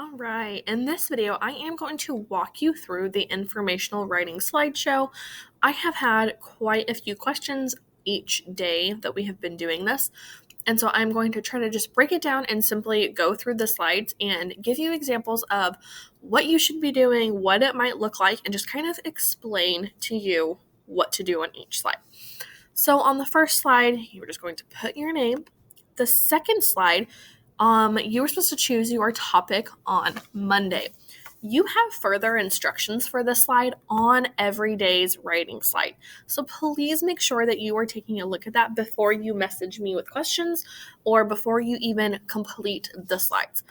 All right, in this video, I am going to walk you through the informational writing slideshow. I have had quite a few questions each day that we have been doing this, and so I'm going to try to just break it down and simply go through the slides and give you examples of what you should be doing, what it might look like, and just kind of explain to you what to do on each slide. So on the first slide, you're just going to put your name. The second slide, you were supposed to choose your topic on Monday. You have further instructions for this slide on every day's writing slide. So please make sure that you are taking a look at that before you message me with questions or before you even complete the slides.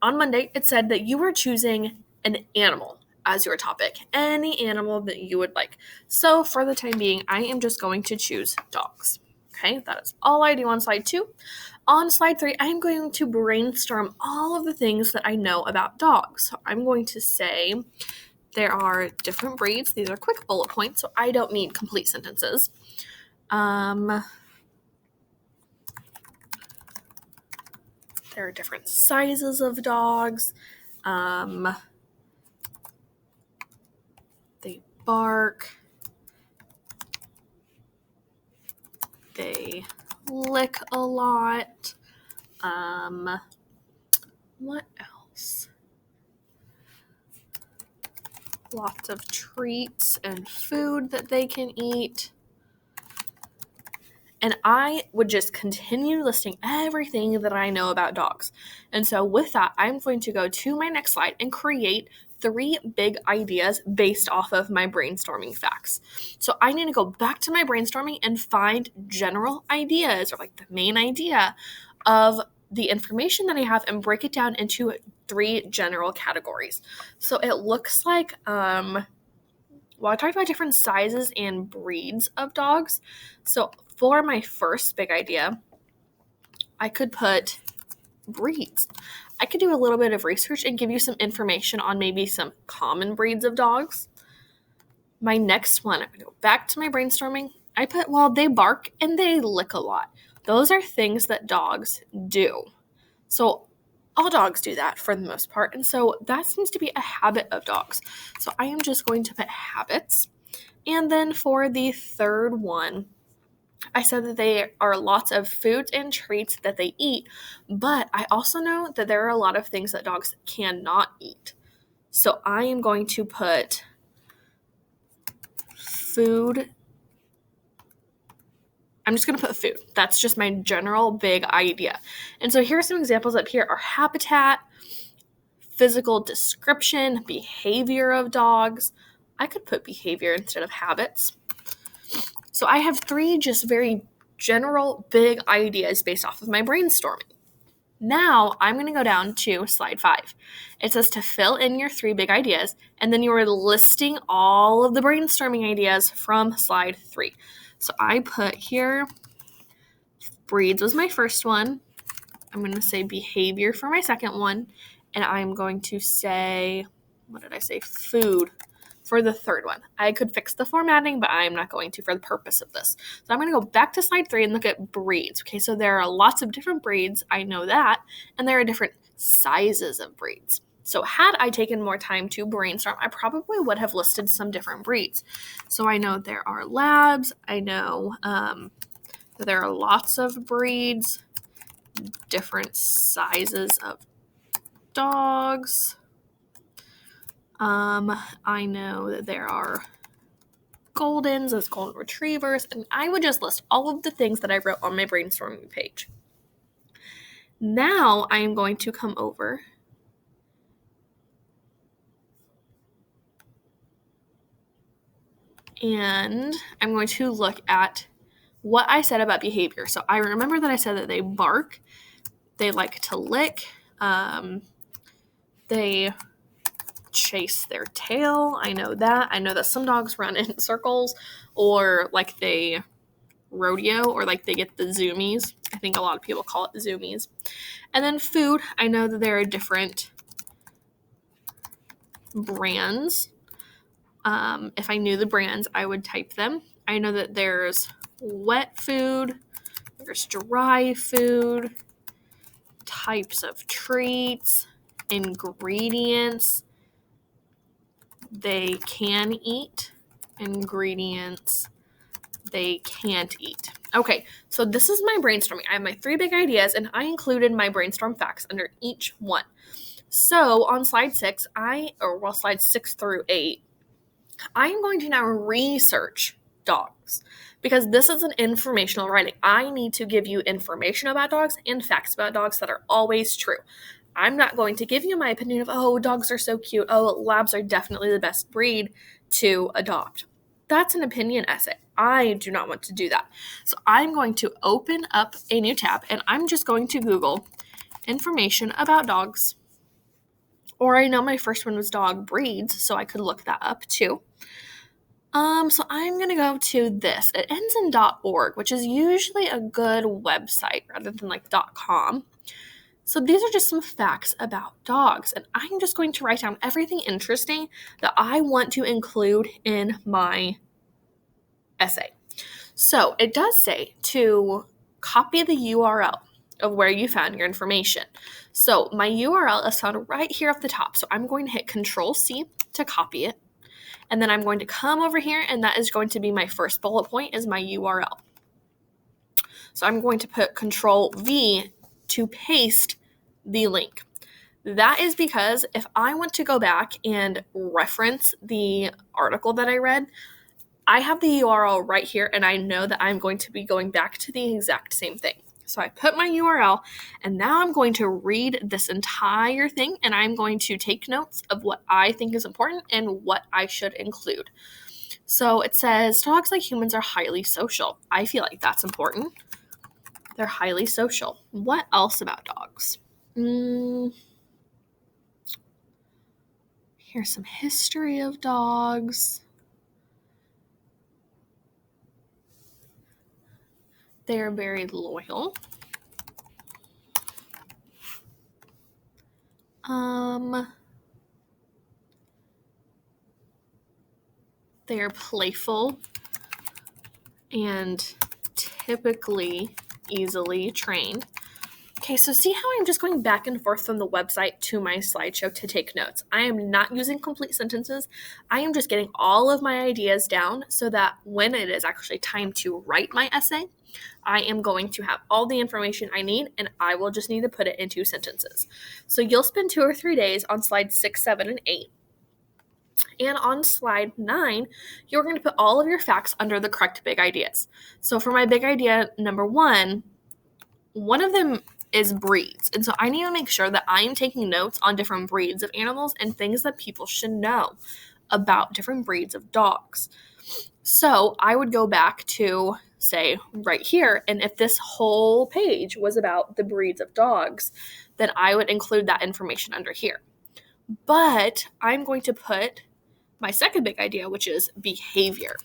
On Monday, it said that you were choosing an animal as your topic, any animal that you would like. So for the time being, I am just going to choose dogs. Okay, that is all I do on slide 2. On slide 3, I am going to brainstorm all of the things that I know about dogs. So I'm going to say there are different breeds. These are quick bullet points, so I don't need complete sentences. There are different sizes of dogs. They bark. They lick a lot. What else? Lots of treats and food that they can eat. And I would just continue listing everything that I know about dogs. And so with that, I'm going to go to my next slide and create 3 big ideas based off of my brainstorming facts. So I need to go back to my brainstorming and find general ideas or like the main idea of the information that I have and break it down into 3 general categories. So it looks like, I talked about different sizes and breeds of dogs. So for my first big idea, I could put breeds. I could do a little bit of research and give you some information on maybe some common breeds of dogs. My next one, I'm going to go back to my brainstorming. I put, they bark and they lick a lot. Those are things that dogs do. So all dogs do that for the most part. And so that seems to be a habit of dogs. So I am just going to put habits. And then for the third one, I said that there are lots of foods and treats that they eat, but I also know that there are a lot of things that dogs cannot eat. So I am going to put food. I'm just going to put food. That's just my general big idea. And so here are some examples up here are habitat, physical description, behavior of dogs. I could put behavior instead of habits. So I have 3 just very general big ideas based off of my brainstorming. Now I'm going to go down to slide 5. It says to fill in your 3 big ideas, and then you are listing all of the brainstorming ideas from slide 3. So I put here, breeds was my first one. I'm going to say behavior for my second one, and I'm going to say, food for the third one. I could fix the formatting, but I'm not going to for the purpose of this. So I'm going to go back to slide 3 and look at breeds. Okay, so there are lots of different breeds. I know that. And there are different sizes of breeds. So had I taken more time to brainstorm, I probably would have listed some different breeds. So I know there are labs. I know that there are lots of breeds, different sizes of dogs. I know that there are Goldens as golden retrievers, and I would just list all of the things that I wrote on my brainstorming page. Now I am going to come over and I'm going to look at what I said about behavior. So I remember that I said that they bark, they like to lick, they chase their tail. I know that. I know that some dogs run in circles or like they rodeo or like they get the zoomies. I think a lot of people call it zoomies. And then food, I know that there are different brands. If I knew the brands, I would type them. I know that there's wet food, there's dry food, types of treats, ingredients they can eat, ingredients they can't eat. Okay, so this is my brainstorming. I have my 3 big ideas, and I included my brainstorm facts under each one. So on slide 6, slides 6 through 8, I'm going to now research dogs because this is an informational writing. I need to give you information about dogs and facts about dogs that are always true. I'm not going to give you my opinion of, oh, dogs are so cute. Oh, labs are definitely the best breed to adopt. That's an opinion essay. I do not want to do that. So I'm going to open up a new tab and I'm just going to Google information about dogs. Or I know my first one was dog breeds, so I could look that up too. So I'm going to go to this. It ends in .org, which is usually a good website rather than like .com. So these are just some facts about dogs, and I'm just going to write down everything interesting that I want to include in my essay. So it does say to copy the URL of where you found your information. So my URL is found right here at the top. So I'm going to hit Control-C to copy it. And then I'm going to come over here, and that is going to be my first bullet point is my URL. So I'm going to put Control-V to paste the link. That is because if I want to go back and reference the article that I read, I have the URL right here, and I know that I'm going to be going back to the exact same thing. So I put my URL, and now I'm going to read this entire thing, and I'm going to take notes of what I think is important and what I should include. So it says, dogs like humans are highly social. I feel like that's important. They're highly social. What else about dogs? Here's some history of dogs. They are very loyal. They are playful and typically easily trained. Okay, so see how I'm just going back and forth from the website to my slideshow to take notes. I am not using complete sentences. I am just getting all of my ideas down so that when it is actually time to write my essay, I am going to have all the information I need, and I will just need to put it into sentences. So you'll spend 2 or 3 days on slides 6, 7, and 8. And on slide 9, you're going to put all of your facts under the correct big ideas. So for my big idea number 1, one of them is breeds. And so I need to make sure that I am taking notes on different breeds of animals and things that people should know about different breeds of dogs. So I would go back to, say, right here, and if this whole page was about the breeds of dogs, then I would include that information under here. But I'm going to put my second big idea, which is behavior.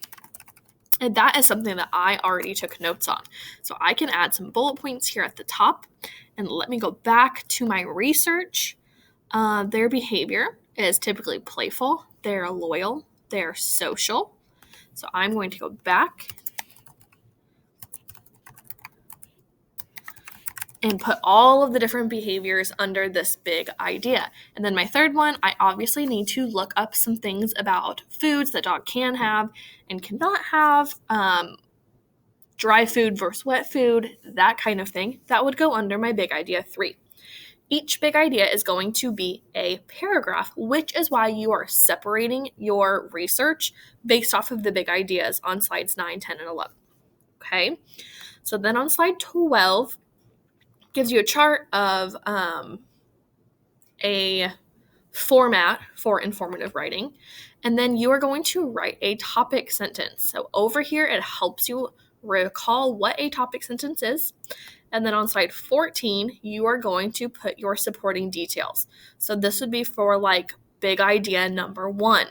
And that is something that I already took notes on. So I can add some bullet points here at the top. And let me go back to my research. Their behavior is typically playful. They're loyal. They're social. So I'm going to go back and put all of the different behaviors under this big idea. And then my third one, I obviously need to look up some things about foods that dog can have and cannot have, dry food versus wet food, that kind of thing. That would go under my big idea 3. Each big idea is going to be a paragraph, which is why you are separating your research based off of the big ideas on slides 9, 10, and 11. Okay, so then on slide 12, gives you a chart of a format for informative writing, and then you are going to write a topic sentence. So over here, it helps you recall what a topic sentence is, and then on slide 14, you are going to put your supporting details. So this would be for like big idea number 1.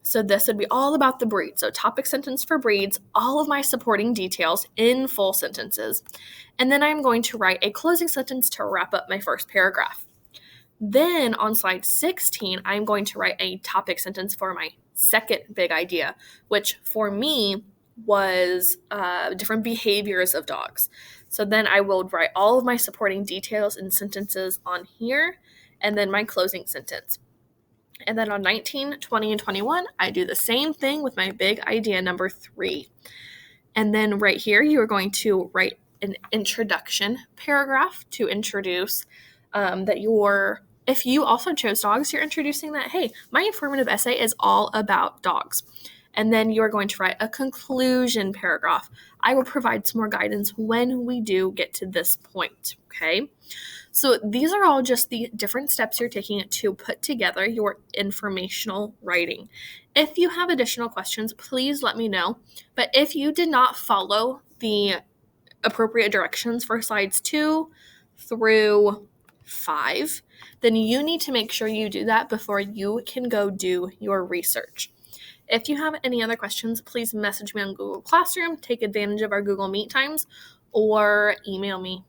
So this would be all about the breed. So topic sentence for breeds, all of my supporting details in full sentences. And then I'm going to write a closing sentence to wrap up my first paragraph. Then on slide 16, I'm going to write a topic sentence for my second big idea, which for me was different behaviors of dogs. So then I will write all of my supporting details in sentences on here. and then my closing sentence. And then on 19, 20, and 21, I do the same thing with my big idea number 3. And then right here, you are going to write an introduction paragraph to introduce if you also chose dogs, you're introducing that, hey, my informative essay is all about dogs. And then you're going to write a conclusion paragraph. I will provide some more guidance when we do get to this point, okay? So these are all just the different steps you're taking to put together your informational writing. If you have additional questions, please let me know. But if you did not follow the appropriate directions for slides 2 through 5, then you need to make sure you do that before you can go do your research. If you have any other questions, please message me on Google Classroom, take advantage of our Google Meet times, or email me.